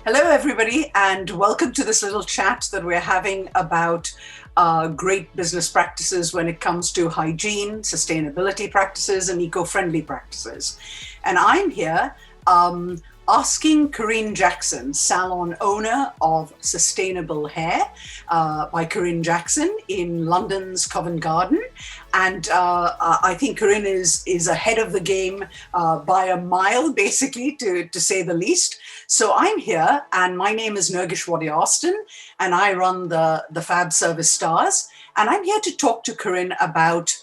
Hello, everybody, and welcome to this little chat that we're having about great business practices when it comes to hygiene, sustainability practices, and eco-friendly practices. And I'm here asking Karine Jackson, Salon owner of Sustainable Hair by Karine Jackson in London's Covent Garden. And I think Karine is ahead of the game by a mile, basically, to say the least. So I'm here, and my name is Nergish Wadia-Austin, and I run the PHAB Service Stars. And I'm here to talk to Karine about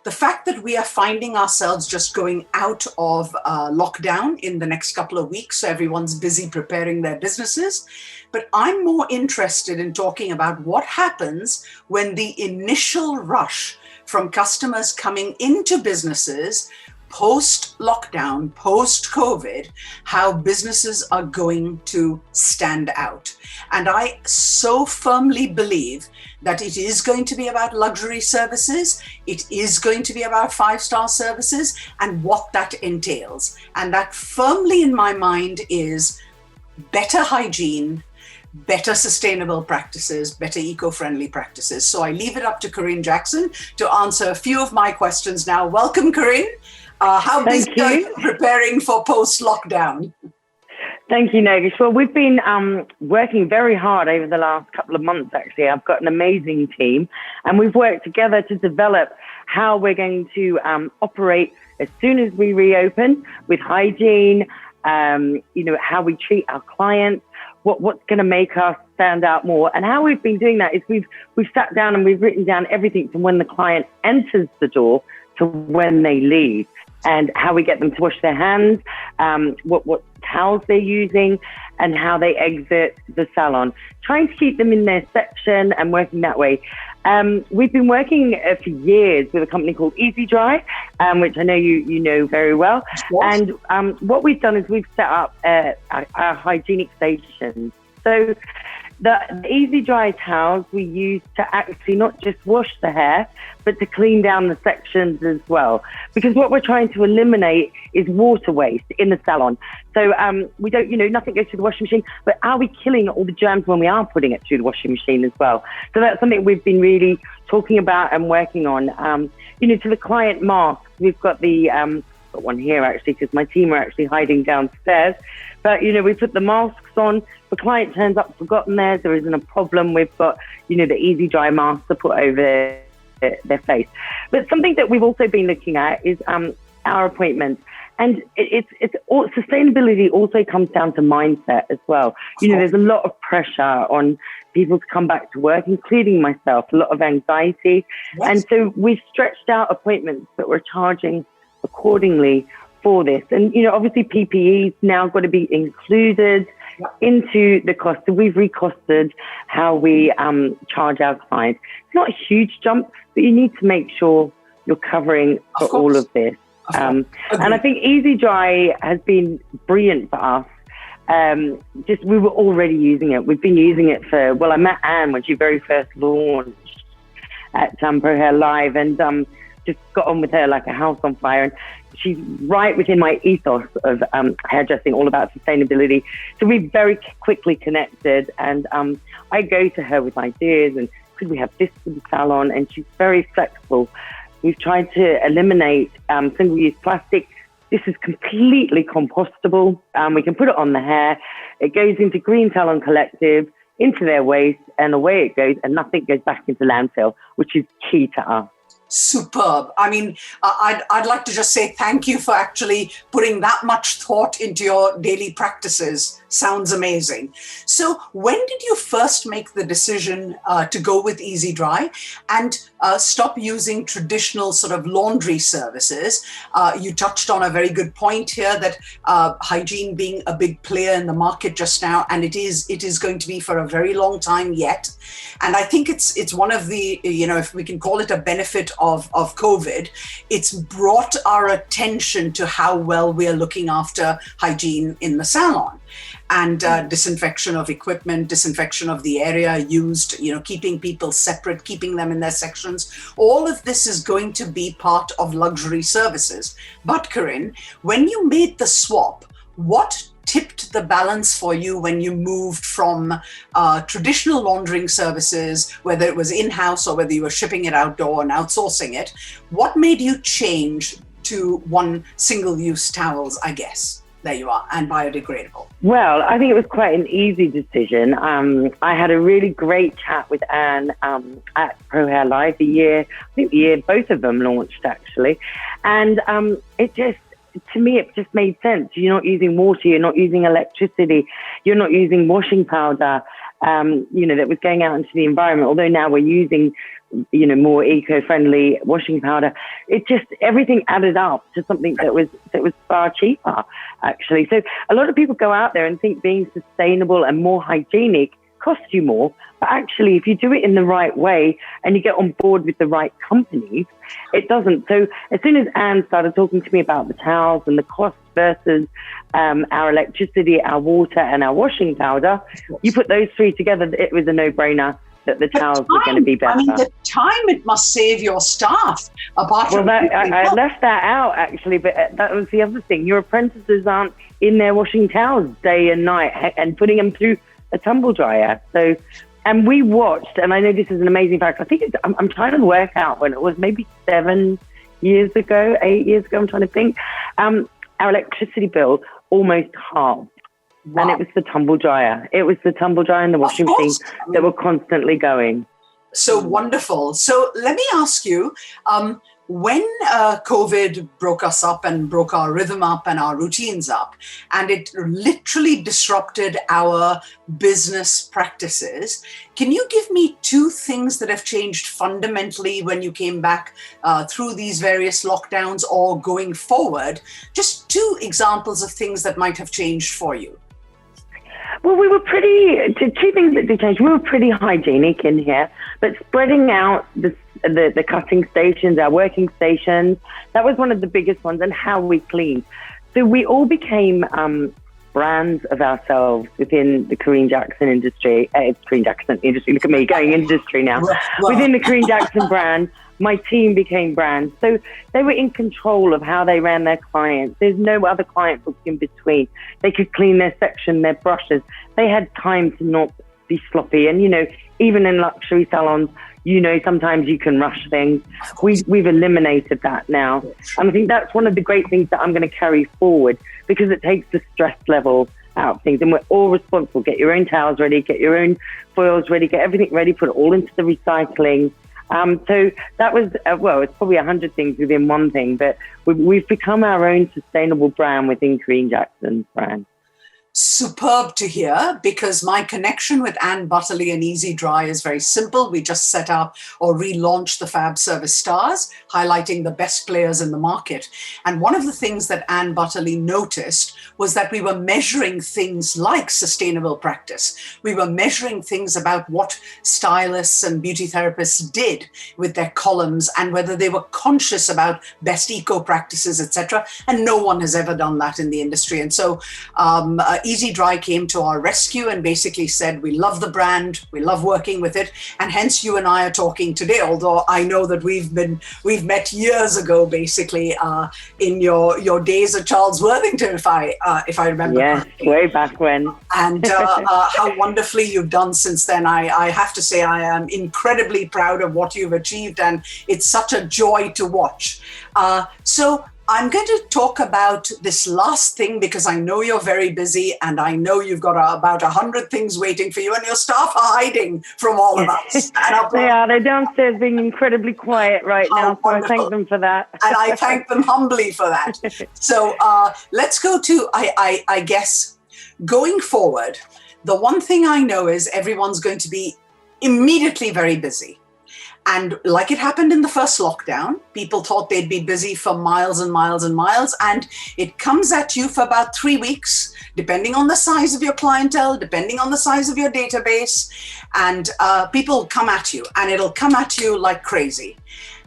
the fact that we are finding ourselves just going out of lockdown in the next couple of weeks. So everyone's busy preparing their businesses. But I'm more interested in talking about what happens when the initial rush from customers coming into businesses post-lockdown, post-COVID, how businesses are going to stand out. And I so firmly believe that it is going to be about luxury services, it is going to be about five-star services, and what that entails. And that firmly in my mind is better hygiene, better sustainable practices, better eco-friendly practices. So I leave it up to Karine Jackson to answer a few of my questions now. Welcome, Karine. How busy are you preparing for post-lockdown? Thank you, Nergish. Well, we've been working very hard over the last couple of months, actually. I've got an amazing team, and we've worked together to develop how we're going to operate as soon as we reopen with hygiene, how we treat our clients, what's going to make us stand out more. And how we've been doing that is we've sat down and we've written down everything from when the client enters the door to when they leave, and how we get them to wash their hands, what towels they're using, and how they exit the salon. Trying to keep them in their section and working that way. We've been working for years with a company called Easydry, which I know you know very well. Yes. And what we've done is we've set up our hygienic stations. So the Easydry towels we use to actually not just wash the hair, but to clean down the sections as well. Because what we're trying to eliminate is water waste in the salon. So we don't, nothing goes through the washing machine, but are we killing all the germs when we are putting it through the washing machine as well? So that's something we've been really talking about and working on. To the client masks, we've got got one here actually, because my team are actually hiding downstairs. But, we put the masks on. The client turns up forgotten theirs, there isn't a problem. We've got, the Easydry masks to put over their face. But something that we've also been looking at is our appointments. And sustainability also comes down to mindset as well. There's a lot of pressure on people to come back to work, including myself, a lot of anxiety. Yes. And so we've stretched out appointments that we're charging accordingly for this. And, obviously PPE's now got to be included into the cost. So we've recosted how we charge our clients. It's not a huge jump, but you need to make sure you're covering for all of this. And I think Easydry has been brilliant for us. We were already using it. We've been using it I met Anne when she very first launched at Pro Hair Live, and just got on with her like a house on fire. And she's right within my ethos of hairdressing, all about sustainability. So we very quickly connected, and I go to her with ideas and could we have this for the salon? And she's very flexible. We've tried to eliminate single-use plastic. This is completely compostable. We can put it on the hair. It goes into Green Salon Collective, into their waste, and away it goes, and nothing goes back into landfill, which is key to us. Superb. I mean, I'd like to just say thank you for actually putting that much thought into your daily practices. Sounds amazing. So when did you first make the decision to go with Easydry and stop using traditional sort of laundry services? You touched on a very good point here that hygiene being a big player in the market just now, and it is going to be for a very long time yet. And I think it's one of the, if we can call it a benefit of COVID, it's brought our attention to how well we are looking after hygiene in the salon. And disinfection of equipment, disinfection of the area used, keeping people separate, keeping them in their sections. All of this is going to be part of luxury services. But Karine, when you made the swap, what tipped the balance for you when you moved from traditional laundering services, whether it was in-house or whether you were shipping it outdoor and outsourcing it? What made you change to one single-use towels, I guess? There you are, and biodegradable. Well, I think it was quite an easy decision. I had a really great chat with Anne at Pro Hair Live the year both of them launched, actually. And to me, it just made sense. You're not using water, you're not using electricity, you're not using washing powder, that was going out into the environment. Although now we're using more eco-friendly washing powder. It just, everything added up to something that was far cheaper, actually. So a lot of people go out there and think being sustainable and more hygienic costs you more. But actually, if you do it in the right way and you get on board with the right companies, it doesn't. So as soon as Anne started talking to me about the towels and the cost versus our electricity, our water, and our washing powder, you put those three together, it was a no-brainer that the towels were going to be better. I mean, the time it must save your staff. I left that out, actually, but that was the other thing. Your apprentices aren't in there washing towels day and night and putting them through a tumble dryer. So, and we watched, and I know this is an amazing fact. I think I'm trying to work out when it was, maybe 8 years ago, I'm trying to think. Our electricity bill almost halved. Wow. And it was the tumble dryer. It was the tumble dryer and the washing machine that were constantly going. So wonderful. So let me ask you, when COVID broke us up and broke our rhythm up and our routines up, and it literally disrupted our business practices, can you give me 2 things that have changed fundamentally when you came back through these various lockdowns or going forward? Just 2 examples of things that might have changed for you. Well, two things that did change. We were pretty hygienic in here, but spreading out the cutting stations, our working stations, that was one of the biggest ones, and how we cleaned. So we all became brands of ourselves within the Karine Jackson industry. Karine Jackson industry, look at me going industry now. Within the Karine Jackson brand, my team became brands. So they were in control of how they ran their clients. There's no other client booked in between. They could clean their section, their brushes. They had time to not be sloppy. And, even in luxury salons, sometimes you can rush things. We've eliminated that now. And I think that's one of the great things that I'm going to carry forward, because it takes the stress level out of things. And we're all responsible. Get your own towels ready, get your own foils ready, get everything ready, put it all into the recycling. So that was, it's probably 100 things within one thing, but we've become our own sustainable brand within Karine Jackson's brand. Superb to hear, because my connection with Anne Butterley and Easydry is very simple. We just set up or relaunched the PHAB Service Stars, highlighting the best players in the market. And one of the things that Anne Butterley noticed was that we were measuring things like sustainable practice. We were measuring things about what stylists and beauty therapists did with their columns and whether they were conscious about best eco practices, etc. And no one has ever done that in the industry. And so Easydry came to our rescue and basically said, we love the brand, we love working with it, and hence you and I are talking today, although I know that we've met years ago, basically, in your days at Charles Worthington, if I remember correctly. Way back when. And how wonderfully you've done since then. I have to say I am incredibly proud of what you've achieved, and it's such a joy to watch. So I'm going to talk about this last thing because I know you're very busy and I know you've got about 100 things waiting for you, and your staff are hiding from all of us. They're downstairs being incredibly quiet right now, so I thank them for that. And I thank them humbly for that. So let's go to, I guess, going forward, the one thing I know is everyone's going to be immediately very busy. And like it happened in the first lockdown, people thought they'd be busy for miles and miles and miles. And it comes at you for about 3 weeks, depending on the size of your clientele, depending on the size of your database. And people come at you, and it'll come at you like crazy.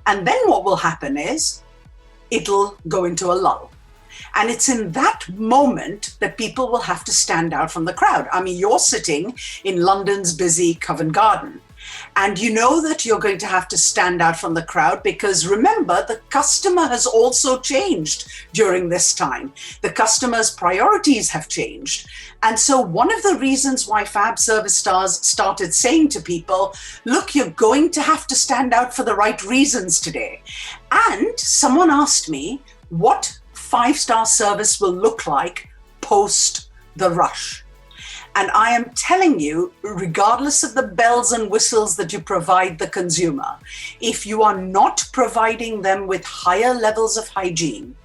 And then what will happen is it'll go into a lull. And it's in that moment that people will have to stand out from the crowd. I mean, you're sitting in London's busy Covent Garden. And you know that you're going to have to stand out from the crowd because remember, the customer has also changed during this time. The customer's priorities have changed. And so one of the reasons why PHAB Service Stars started saying to people, look, you're going to have to stand out for the right reasons today. And someone asked me what 5-star service will look like post the rush. And I am telling you, regardless of the bells and whistles that you provide the consumer, if you are not providing them with higher levels of hygiene,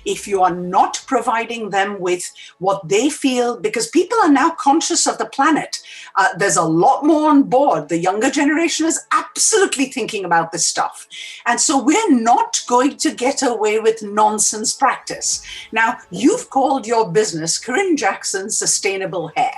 if you are not providing them with what they feel, because people are now conscious of the planet, there's a lot more on board. The younger generation is absolutely thinking about this stuff. And so we're not going to get away with nonsense practice. Now, you've called your business Karine Jackson Sustainable Hair.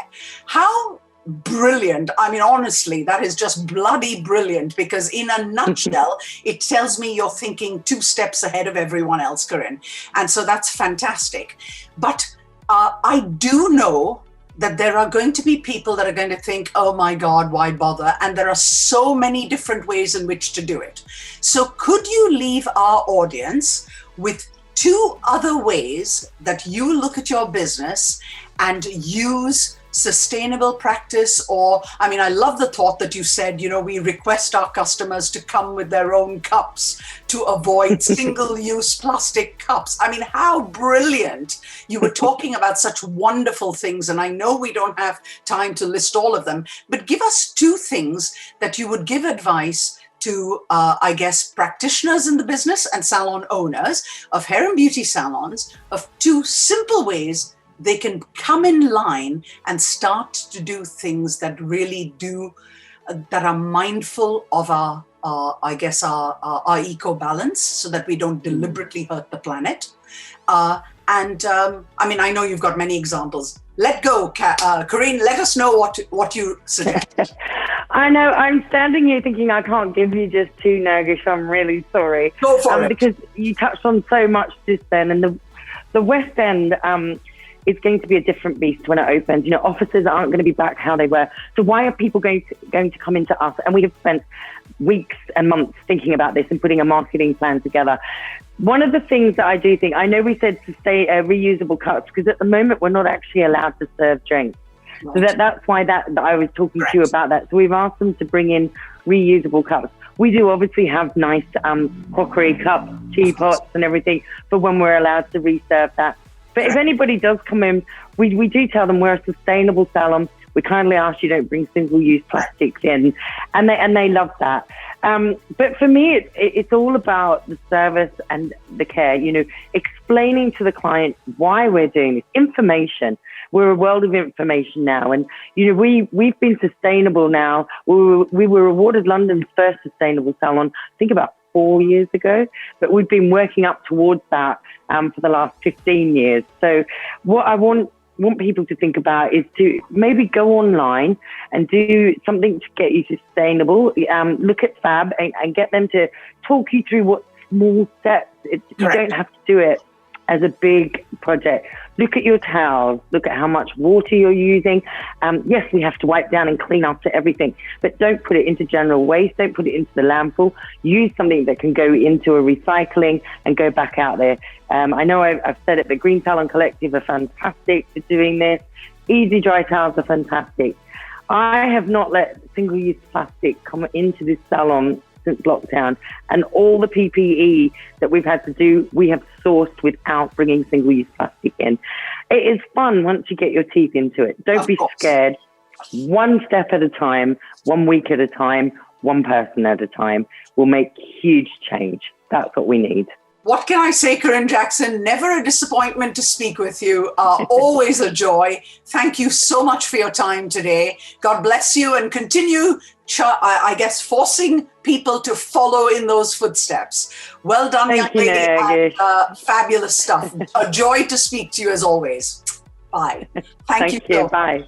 How brilliant. I mean, honestly, that is just bloody brilliant because in a nutshell, it tells me you're thinking 2 steps ahead of everyone else, Karine. And so that's fantastic. But I do know that there are going to be people that are going to think, oh my God, why bother? And there are so many different ways in which to do it. So could you leave our audience with 2 other ways that you look at your business and use sustainable practice? Or, I mean, I love the thought that you said, you know, we request our customers to come with their own cups to avoid single-use plastic cups. I mean, how brilliant. You were talking about such wonderful things, and I know we don't have time to list all of them, but give us 2 things that you would give advice to, I guess, practitioners in the business and salon owners of hair and beauty salons of 2 simple ways they can come in line and start to do things that really do, that are mindful of our I guess, our eco balance so that we don't deliberately hurt the planet. I mean, I know you've got many examples. Let go, Karine, let us know what you suggest. I know, I'm standing here thinking I can't give you just 2, Nergish. I'm really sorry. Go for it. Because you touched on so much just then, and the West End, it's going to be a different beast when it opens. You know, offices aren't going to be back how they were. So why are people going to come into us? And we have spent weeks and months thinking about this and putting a marketing plan together. One of the things that I do think, I know we said to stay reusable cups, because at the moment we're not actually allowed to serve drinks. Right. So that's why that I was talking to you about that. So we've asked them to bring in reusable cups. We do obviously have nice crockery cups, teapots and everything for when we're allowed to reserve that. But if anybody does come in, we do tell them we're a sustainable salon. We kindly ask you don't bring single-use plastics in, and they love that. But for me, it's all about the service and the care. You know, explaining to the client why we're doing this. Information. We're a world of information now, and you know we've been sustainable now. We were awarded London's first sustainable salon, I think about 4 years ago, but we've been working up towards that for the last 15 years. So what I want people to think about is to maybe go online and do something to get you sustainable. Look at PHAB and get them to talk you through what small steps. You don't have to do it as a big project. Look at your towels. Look at how much water you're using. Yes, we have to wipe down and clean after everything, but don't put it into general waste. Don't put it into the landfill. Use something that can go into a recycling and go back out there. I know I've said it, but Green Salon Collective are fantastic for doing this. Easy Dry Towels are fantastic. I have not let single-use plastic come into this salon since lockdown, and all the PPE that we've had to do, we have sourced without bringing single-use plastic in. It is fun once you get your teeth into it. Don't be scared. One step at a time, 1 week at a time, one person at a time will make huge change. That's what we need. What can I say, Karine Jackson? Never a disappointment to speak with you. Always a joy. Thank you so much for your time today. God bless you, and continue, I guess, forcing people to follow in those footsteps. Well done, young lady, and fabulous stuff. A joy to speak to you as always. Bye. Thank you. Bye.